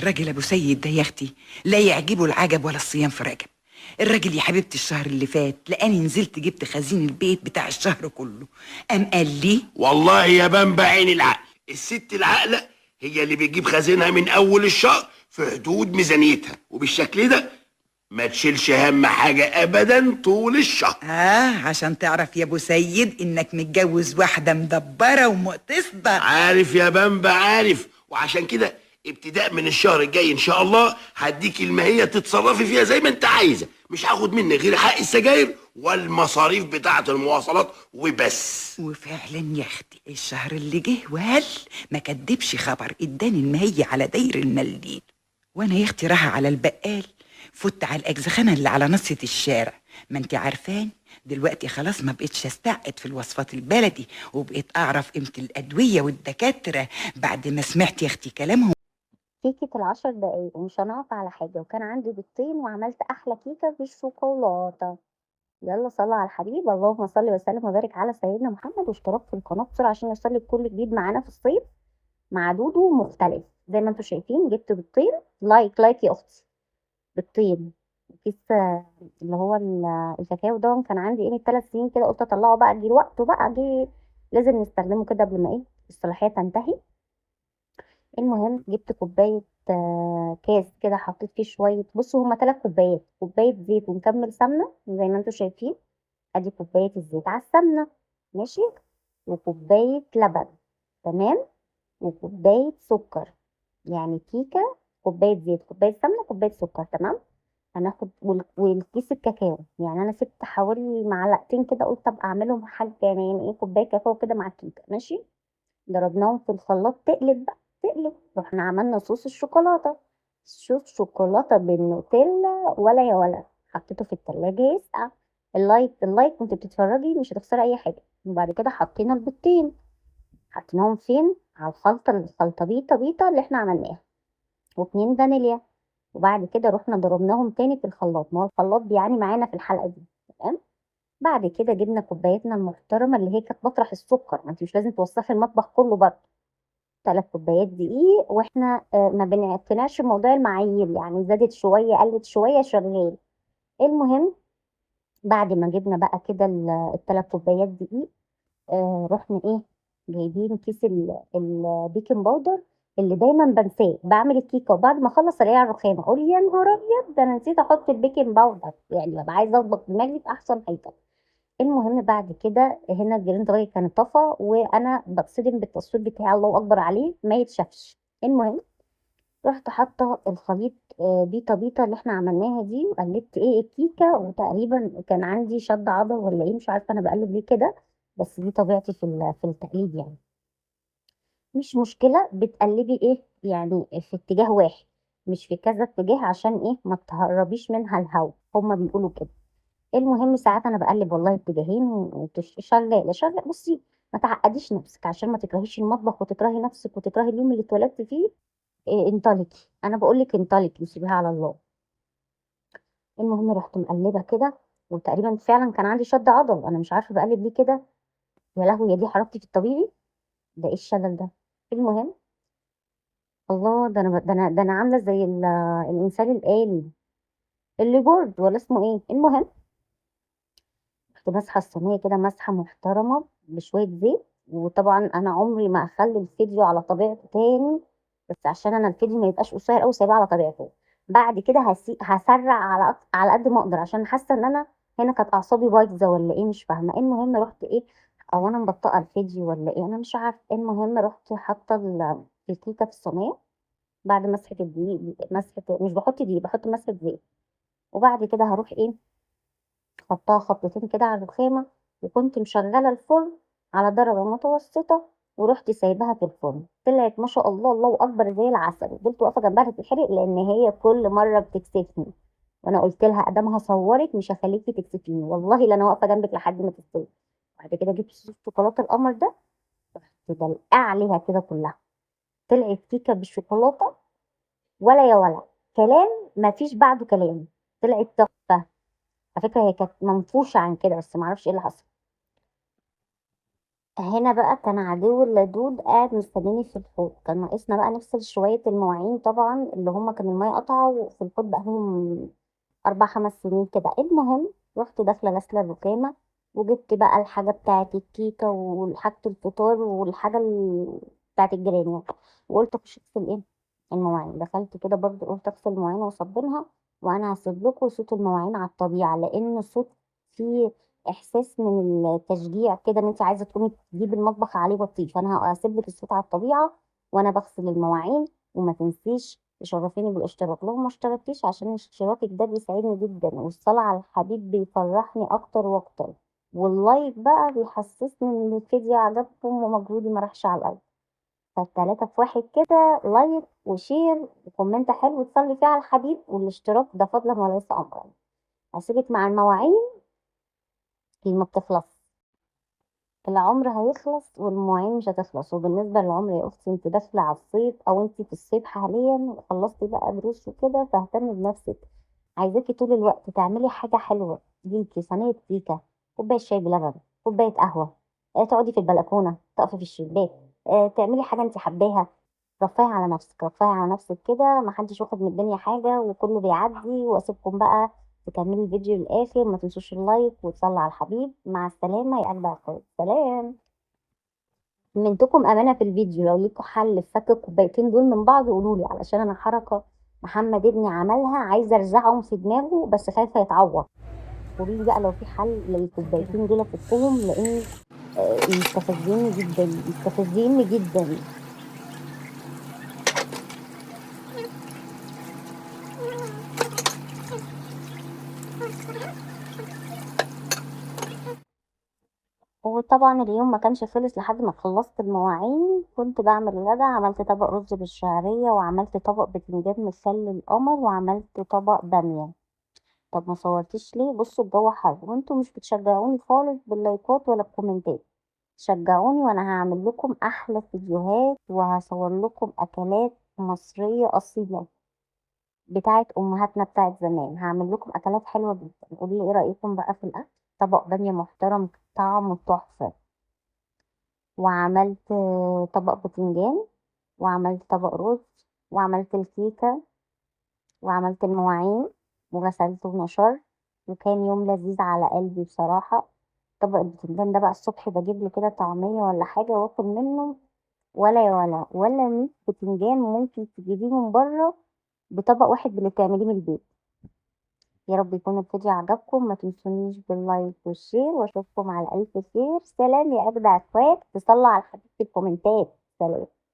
الراجل ابو سيد ده يا اختي لا يعجبه العجب ولا الصيام في رجب. الراجل يا حبيبتي الشهر اللي فات لاني نزلت جبت خزين البيت بتاع الشهر كله. قال لي والله يا بنبع عين العقل، الست العاقله هي اللي بتجيب خزينها من اول الشهر في حدود ميزانيتها، وبالشكل ده ما تشيلش هم حاجه ابدا طول الشهر. عشان تعرف يا ابو سيد انك متجوز واحده مدبره ومقتصده. عارف يا بنبع عارف، وعشان كده ابتداء من الشهر الجاي ان شاء الله هديكي المهيه تتصرفي فيها زي ما انت عايزه، مش هاخد منك غير حق السجاير والمصاريف بتاعه المواصلات وبس. وفعلا يا اختي الشهر اللي جه وهل ما كدبش خبر اداني المهية على داير المليل. وانا يا اختي رايحه على البقال فت على الاجزخانه اللي على نصة الشارع. ما انت عارفان دلوقتي خلاص ما بقتش استعقد في الوصفات البلدي، وبقيت اعرف قيمه الادويه والدكاتره بعد ما سمعت يا اختي كلامهم. كيكة ال10 دقايق ومش هنقف على حاجة، وكان عندي بيضتين وعملت أحلى كيكة بالشوكولاتة. يلا صلوا على الحبيب، اللهم صل وسلم وبارك على سيدنا محمد، واشتراك في القناة بسرعة عشان يوصلك كل جديد معانا في الصيف مع دودو مختلف. زي ما انتوا شايفين جبت بيضتين، لايك يا أختي. بيضتين كيس اللي هو الكاكاو ده كان عندي من 3 سنين كده، قلت اطلعه بقى، جه وقته بقى، جه لازم نستخدمه كده قبل ما الصلاحية تنتهي. المهم جبت كوباية كاس كده، حطيت فيه شوية، بصوا هما 3 كوبايات، كوباية زيت ومكمل سمنة زي ما انتوا شايفين. ادي كوباية الزيت على السمنة، ماشي، وكوباية لبن، تمام، وكوباية سكر. يعني كيكة، كوباية زيت، كوباية سمنة، كوباية سكر، تمام. هناخد والكيس الكاكاو، يعني انا سبت حوالي معلقتين كده، قلت ابقى اعملهم حاجة، يعني ايه، كوباية كاكاو كده مع الكيكة، ماشي. ضربناهم في الخلاط، تقلب بقى تقلب، رحنا عملنا صوص الشوكولاتة. صوص شوكولاتة بالنوتيلا، ولا يا ولا، حطيته في التلاجة يسقع. اللايك وانت بتتفرجي مش هتخسري اي حاجة. وبعد كده حطينا البيضتين، حطيناهم فين، على الخلطة بيضة بيضة اللي احنا عملناها، و2 فانيليا. وبعد كده رحنا ضربناهم تاني في الخلاط، ما هو الخلاط بيعاني معانا في الحلقة دي، تمام. بعد كده جبنا كوبايتنا المحترمة اللي هي كانت مطرح السكر، ما انت مش لازم توصفي المطبخ كله برضه. 3 كوبايات دقيق، واحنا ما بنعتناش بموضوع المعايير، يعني زادت شوية قلت شوية شغال. المهم بعد ما جبنا بقى كده ال3 كوبايات دقيق، رحنا جايبين كيس البيكنج باودر اللي دايما بنساه، بعمل الكيكه وبعد ما اخلص الاقيها على الرخامه، اقول يا نهار ابيض ده انا نسيت احط البيكنج باودر، يعني ببقى عايزه اظبط دماغي في احسن حاجه. المهم بعد كده هنا الجريند راي كان طفى، وانا بتصدم بالتصوير بتاعي، الله اكبر عليه ما يتشافش. المهم رحت حاطه الخليط بيتا بيتا اللي احنا عملناها دي، وقلبت الكيكه، وتقريبا كان عندي شد عضل ولا مش عارفه انا بقلب ليه كده، بس دي طبيعتي في التقليد يعني. مش مشكله، بتقلبي يعني في اتجاه واحد، مش في كذا اتجاه، عشان ما تهربيش منها الهواء، هما بيقولوا كده. المهم ساعات انا بقلب والله اتجاهين شغاله شغاله. بصي ما تعقديش نفسك عشان ما تكرهيش المطبخ وتكرهي نفسك وتكرهي اليوم اللي اتولدتي فيه. انطلقي، انا بقول لك انطلقي، سيبيها على الله. المهم رحت مقلبه كده، وتقريبا فعلا كان عندي شد عضل، انا مش عارفه بقلب ليه كده. يا لهوي، يا دي حركتي في الطبيعي، ده ايه الشلل ده. المهم الله، ده انا عامله زي الانسان الآلي اللي بورد ولا اسمه المهم كنت ماسحه الصينيه كده مسحه محترمه بشويه زيت. وطبعا انا عمري ما اخلي الفيديو على طبيعته تاني، بس عشان انا الفيديو ما يبقاش قصير قوي سايباه على طبيعته. بعد كده هسرع على قد ما اقدر، عشان حاسه ان انا هنا كانت اعصابي بايظه ولا مش فاهمه. المهم رحت او انا مبطئه الفيديو ولا انا مش عارفه. المهم رحت حاطه الكيكه في الصينيه بعد مسحه الدقيق، مسحه مش بحط دقيق، بحط مسحه زيت. وبعد كده هروح حطها خطوتين كده على الرخامة، وكنت مشغلة الفرن على درجة متوسطة، ورحت سايباها في الفرن. طلعت ما شاء الله، الله أكبر، زي العسل. فضلت واقفة جنبها تتحرق، لأن هي كل مرة بتكسفني، وأنا قلت لها أدام هصورك مش هخليكي تكسفيني، والله لا أنا واقفة جنبك لحد ما تستوي. بعد كده جبت صوص شوكولاتة القمر ده، دلقاه عليها كده كلها. طلعت كيكة بالشوكولاتة، ولا يا ولا، كلام ما فيش بعده كلام، طلعت تحفة. على فكرة هي كانت منفوشة عن كده، بس معرفش ايه اللي حصل. هنا بقى كان عدو اللدود قاعد مستنيني في الحوض، كان ناقصنا بقى نغسل شوية المواعين طبعا اللي هما كان المية قطعة في الحوض بقالهم 4 5 سنين كده. المهم رحت داخلة غسلة الرخامة، وجبت بقى الحاجة بتاعة الكيكة وحاجة الفطار والحاجة بتاعة الجيران يعني، وقلت اخش اغسل ايه المواعين. دخلت كده برضه قلت اغسل المواعين واصبنها، وانا هسيب لكم صوت المواعين على الطبيعة، لان الصوت فيه احساس من التشجيع كده ان انت عايزة تقومي تجيبي المطبخ عليه بطيء، فانا هسيب لك الصوت على الطبيعة وانا بغسل المواعين. وما تنسيش تشرفيني بالاشتراك لو ما اشتركتيش، عشان اشتراكك ده بيساعدني جدا، والصلاة على الحبيب بيفرحني اكتر واكتر، واللايك بقى بيحسسني ان الفيديو عجبكم ومجهودي ما راحش على الارض. فالتلاتة في واحد كده، لايك وشير وكومنت حلو تصلي فيه على الحبيب، والاشتراك ده فضلا وليس امرا. هسيبك مع المواعين اللي ما بتخلص، العمر هيخلص والمواعين مش هتخلص. وبالنسبة للعمر يا أختي، انت داخلة على الصيف أو انت في الصيف حاليا، خلصتي بقى دروس وكده، فاهتمي بنفسك. عايزاكي طول الوقت تعملي حاجة حلوة ليكي، صينية كيكة، كوباية شاي بلبن، كوباية قهوة، تقعدي في البلكونة، تقفي في الشباك، تعملي حاجة انت حباها. رفاهي على نفسك، رفاهي على نفسك كده، محدش واخد من الدنيا حاجة وكله بيعدي. واسيبكم بقى تكملي الفيديو للآخر، ما تنسوش اللايك وتصلوا على الحبيب. مع السلامة يا أجدع أخوات، سلام. منتكم أمانة في الفيديو، لو ليكوا حل في فك الكوبايتين دول من بعض قولولي، علشان أنا حركة محمد ابني عملها عايزة أرزعهم في دماغه بس خايفة يتعور. قولولي بقى لو في حل للكوبايتين دول أفكهم، لأن مستفزيني جدا، مستفزيني جدا. وطبعا اليوم ما كانش خلص لحد ما خلصت المواعين. كنت بعمل غدا، عملت طبق رز بالشعرية، وعملت طبق بتنجان مخلل القمر، وعملت طبق بامية. طب ما صورتيش ليه؟ بصوا الجو حر وانتوا مش بتشجعوني خالص باللايكات ولا الكومنتات. شجعوني وانا هعمل لكم احلى فيديوهات، وهصور لكم اكلات مصرية اصيلة بتاعت امهاتنا بتاعت زمان. هعمل لكم اكلات حلوة جدا. قولي لي ايه رأيكم بقى في الاكل. طبق بامية محترم طعمه تحفة، وعملت طبق بتنجان، وعملت طبق رز، وعملت الكيكة، وعملت المواعين، وغسلت ونشرت. وكان يوم لذيذ على قلبي بصراحة. طبق البتنجان ده بقى الصبح بجيب له كده طعمية ولا حاجة واكل منه، ولا يا ولا 100 بتنجان ممكن تجيبيه من بره بطبق واحد باللي بتعمليه من البيت. يا رب يكون الفيديو عجبكم، ما تنسونيش باللايك والشير، واشوفكم على ألف خير. سلام يا أجدع اخوات، تصلوا على الحبيب في الكومنتات. سلام.